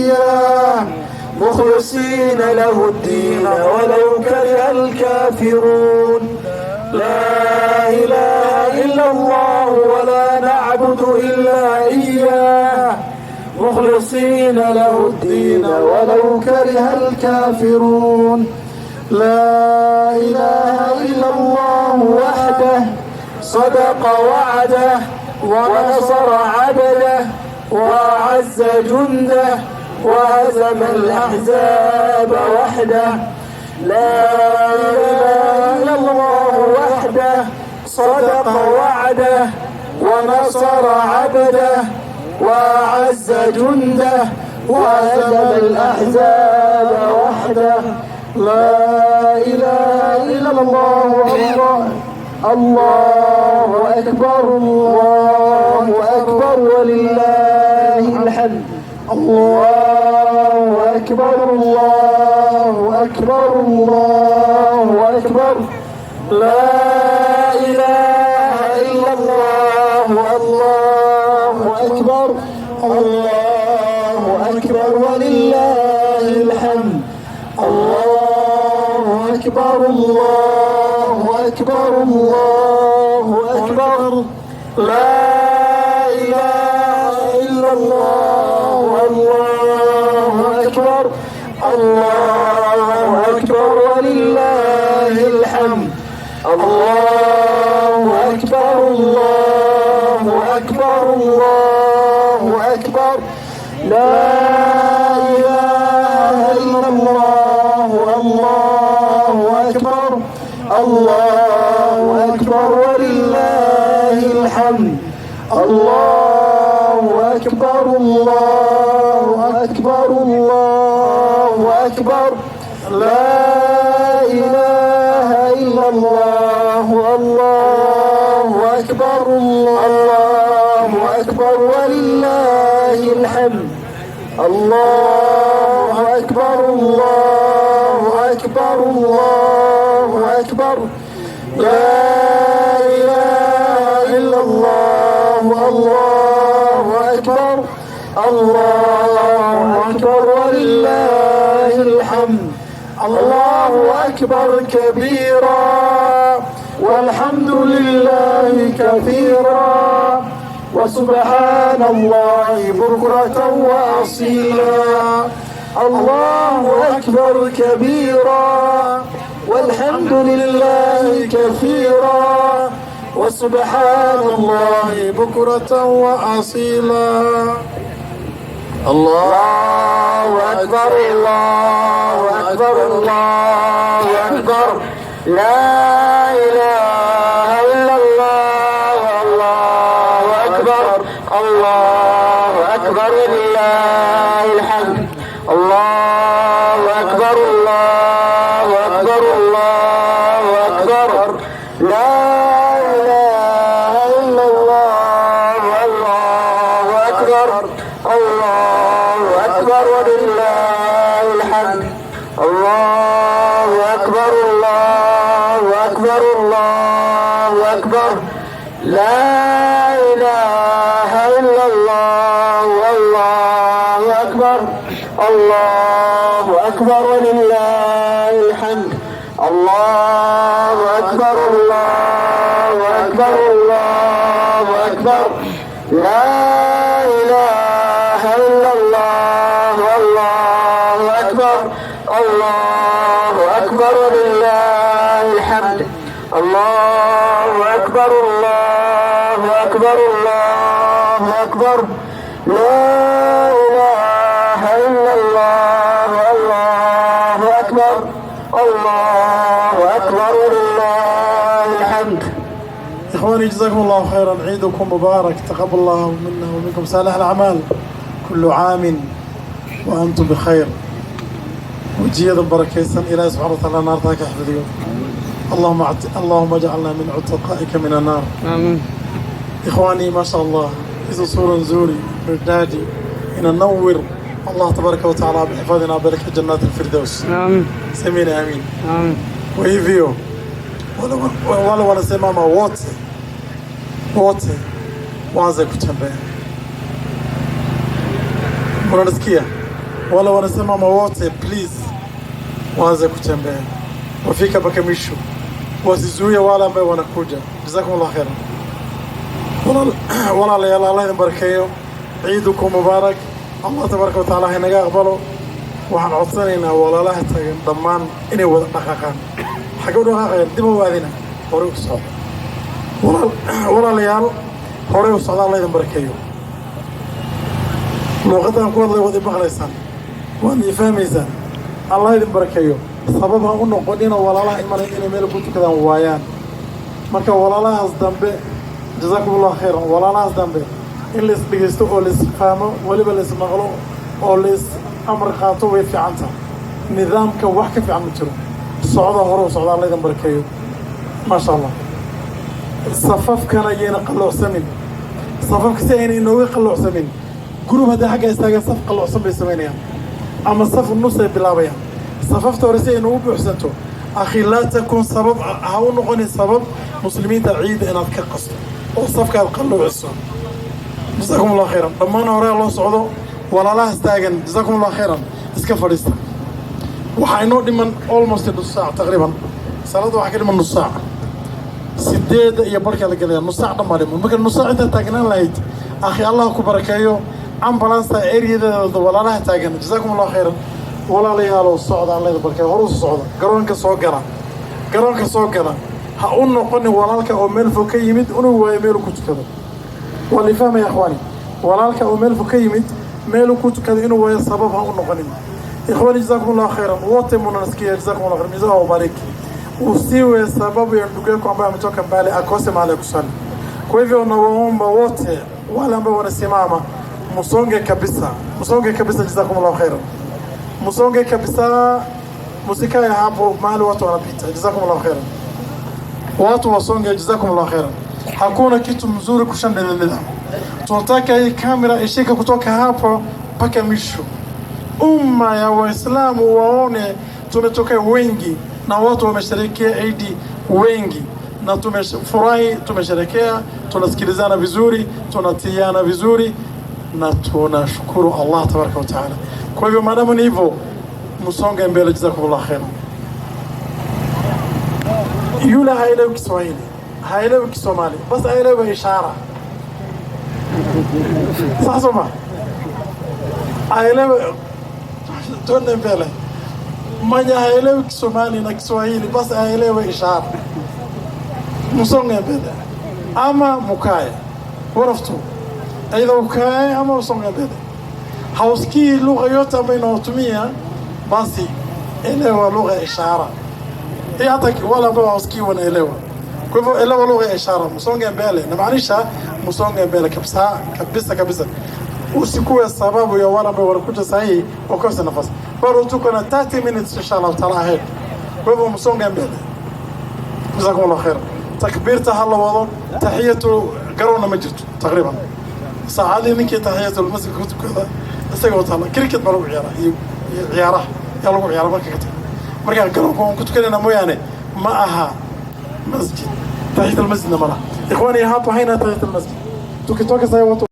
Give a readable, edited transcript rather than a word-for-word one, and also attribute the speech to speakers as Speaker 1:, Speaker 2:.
Speaker 1: إياه مخلصين له الدين ولو كره الكافرون. لا إله إلا الله ولا نعبد إلا إياه مخلصين له الدين ولو كره الكافرون. لا إله إلا الله وحده صدق وعده ونصر عبده وأعز جنده وهزم الأحزاب وحده. لا إله إلا الله وحده صدق وعده ونصر عبده وأعز جنده وهزم الأحزاب وحده. لا إله إلا الله الله أكبر الله أكبر ولله الحمد. الله أكبر الله أكبر الله أكبر. لا إله إلا الله الله أكبر الله أكبر ولله الحمد. الله أكبر الله أكبر الله أكبر. لا إله إلا الله الله أكبر الله أكبر ولله الحمد. الله أكبر الله أكبر الله أكبر. لا إله إلا الله الله أكبر الله أكبر ولله الحمد. الله أكبر الله أكبر الله أكبر. لا إله إلا الله الله أكبر الله أكبر ولله الحمد. الله أكبر الله أكبر الله أكبر. لا إله إلا الله الله أكبر الله أكبر ولله الحمد. الله أكبر كبيرا والحمد لله كثيرا وسبحان الله بكرة وأصيلا. الله أكبر كبيرا والحمد لله كثيرا وسبحان الله بكرة وأصيلا. الله أكبر الله أكبر الله أكبر. لا إله إلا الله الله أكبر الله أكبر لله الحمد. الله أكبر الله أكبر الله أكبر. لا إله إلا الله الله أكبر الله أكبر ولله الحمد. الله أكبر الله أكبر الله أكبر. لا إله إلا الله الله أكبر الله أكبر ولله الحمد. الله أكبر الله أكبر الله أكبر. لا إله إلا الله الله أكبر الله أكبر ولله الحمد. الله أكبر الله أكبر الله أكبر. لا إله إلا الله الله أكبر الله أكبر ولله الحمد.
Speaker 2: إخواني جزاكم الله خيرا. عيدكم مبارك. تقبل الله منا ومنكم صالح الأعمال. كل عام وأنتم بخير. وجيد بركيسا إلى سبحانه وتعالى نار تاك حفظيهم. اللهم اجعلنا من عتقائك من النار.
Speaker 3: آمين.
Speaker 2: إخواني ما شاء الله إذا صورة نزوري بردادي إن ننور الله تبارك وتعالى بحفاظنا بلك جنات الفردوس.
Speaker 3: آمين.
Speaker 2: سمينا آمين.
Speaker 3: آمين.
Speaker 2: وهيفيو wala wanasimama wote waanze kutembea. Unanisikia? wala wanasimama wote please waanze kutembea, wafika mpaka mwisho, wasizuie wale ambao wanakuja. Jazakumullah khairan. walaalayaal Allah idin barakeeyo, ciidukum mubaarak, Allah tabaaraka wa tacaala inaga aqbalo. waxaan codsanaynaa walaalaha taagan dhammaan inay wada dhaqaaqaan. xagga u dhaqaaqayaan dib u waadina hore u socdo. walaalayaal hore u socda, Allah idin barakeeyo. luuqadaan ku hadlay waad i maqlaysaan, waad i fahmaysaan. Allah idin barakeeyo. sabab ha u noqonina walaalaha imanay inay meel ku tukadaan waayaan. marka walaalahaas dambe jazakumullah khairan, walaalahaas dambe in la isdhegeysto oo la isfahmo, weliba la ismaqlo oo la is amar qaato way fiican tahay. nidaamka wax ka fiican ma jiro. socda hore u socda, Allah idin barakeeyo. maasha Allah. safafkana ayayna qalloocsamin. safafka si ayna inooga qalloocsamin. gurub hadday xagga istaagaan saf qalloocsan bay samaynayaan, ama saf nus ay bilaabayaan. safafta hore si ayna ugu buuxsanto, akhi laa takun sabab, ha u noqonin sabab muslimiinta ciida inaad ka qasto oo safkaad qalloociso. jazakumullah khairan. dhammaan hore loo socdo. walaalahaas taagan jazakumullah khairan, iska fadhiista. waxaa inoo dhiman almost nus saac taqriiban. salaada waxaa ka dhiman nus saac. 8 iyo barka la gelaya, nus saac dhammaa dhiman. marka nus saac intaad taagnaan lahayd, akhi Allah ku barakeeyo. ambulance areadeeda walaalaha taagan jazakumullah khairan. walaalayaal socda, Allah idin barakeeyo. hore u socda. garoonka soo gala, garoonka soo gala. ha u noqonin walaalka oo meel fog ka yimid inuu waayo meel ku tukado. waa la fahmaya ikhwaani, walaalka oo meel fog ka yimid meel ku tukado inuu waayo sabab ha u noqonin. ikhwaani jazakumullah khairan, wote mnasikia jazakumullah khairan, mizao wabariki. usiwe sababu ya ndugu yako ambaye ametoka mbali akose mahali ya kusali. kwa hivyo nawaomba wote wale ambao wanasimama musonge kabisa, musonge kabisa, jazakumullah khairan. musonge kabisa, musikae hapo mahali watu wanapita. jazakumullah khairan. watu wasonge, jazakumullah khairan. hakuna kitu mzuri kushinda nidhamu. tunataka hii kamera ishike kutoka hapo mpaka mwisho. umma ya Waislamu waone tumetoka wengi na watu wamesherekea Eid wengi, na tumefurahi, tumesherekea, tunasikilizana vizuri, tunatiana vizuri, na tunashukuru Allah tabaraka wa taala. kwa hivyo maadamu ni hivyo, msonge mbele. jazakumullah khairan. yule haelewi Kiswahili, haelewi Kisomali, basi haelewi ishara. sasa ma haelewi, tuende mbele. mwenye haelewi Kisomali na Kiswahili basi haelewi ishara. msonge mbele ama mukae, waraftu aidha ukae ama usonge mbele. hausikii lugha yote ambayo inatumia, basi elewa lugha ya ishara. hata wala ambao hausikii wanaelewa. kwa hivyo elewa lugha ya ishara, msonge mbele. na maanisha msonge mbele kabisa kabisa kabisa. usikuwe sababu ya wale ambao wanakuja sahihi wakose nafasi. bado tuko na 30 minutes inshallah taala ahead. kwa hivyo msonge mbele. jazakumullah khair. takbirta hala wado, tahiyatu garona majid taqriban saacadii ninkii tahiyatu masjid ku tukada isagoo taala cricket baro ciyaaraha yaa lagu ciyaaro marka garoonka ku tukadana mooyaane ma aha masjid. tahiyatu masjid ma laha ikhwani, hapa haina tahiyatu masjid. tukitoka sasa watu